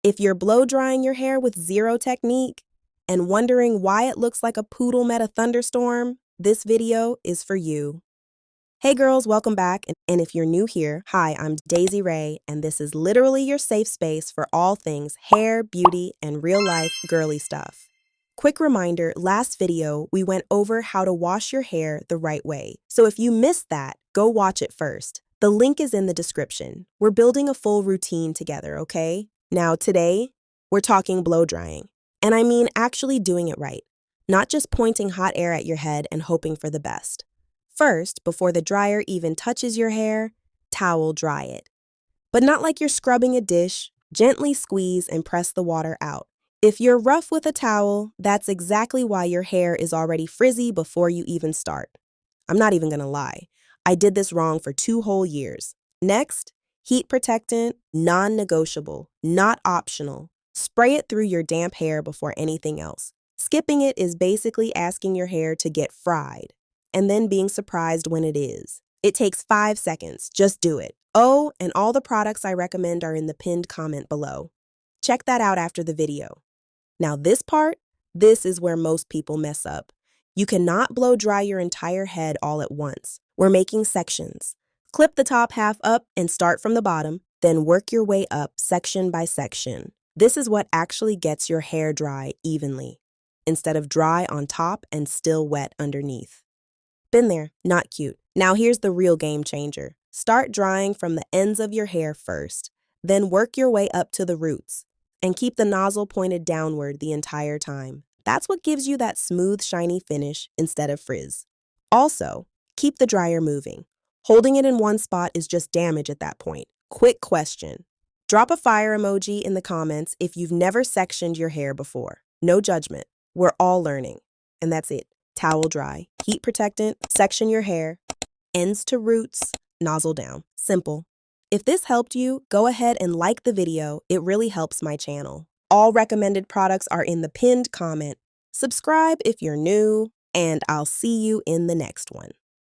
If you're blow drying your hair with zero technique and wondering why it looks like a poodle met a thunderstorm, this video is for you. Hey girls, welcome back. And if you're new here, hi, I'm Daisy Ray, and this is literally your safe space for all things hair, beauty, and real life girly stuff. Quick reminder, last video, we went over how to wash your hair the right way. So if you missed that, go watch it first. The link is in the description. We're building a full routine together, okay? Now today, we're talking blow drying. And I mean actually doing it right, not just pointing hot air at your head and hoping for the best. First, before the dryer even touches your hair, towel dry it. But not like you're scrubbing a dish, gently squeeze and press the water out. If you're rough with a towel, that's exactly why your hair is already frizzy before you even start. I'm not even gonna lie. I did this wrong for 2 whole years. Next, heat protectant, non-negotiable, not optional. Spray it through your damp hair before anything else. Skipping it is basically asking your hair to get fried, and then being surprised when it is. It takes 5 seconds, just do it. Oh, and all the products I recommend are in the pinned comment below. Check that out after the video. Now this is where most people mess up. You cannot blow dry your entire head all at once. We're making sections. Clip the top half up and start from the bottom, then work your way up section by section. This is what actually gets your hair dry evenly, instead of dry on top and still wet underneath. Been there, not cute. Now here's the real game changer. Start drying from the ends of your hair first, then work your way up to the roots, and keep the nozzle pointed downward the entire time. That's what gives you that smooth, shiny finish instead of frizz. Also, keep the dryer moving. Holding it in one spot is just damage at that point. Quick question. Drop a fire emoji in the comments if you've never sectioned your hair before. No judgment. We're all learning. And that's it. Towel dry, heat protectant, section your hair, ends to roots, nozzle down. Simple. If this helped you, go ahead and like the video. It really helps my channel. All recommended products are in the pinned comment. Subscribe if you're new, and I'll see you in the next one.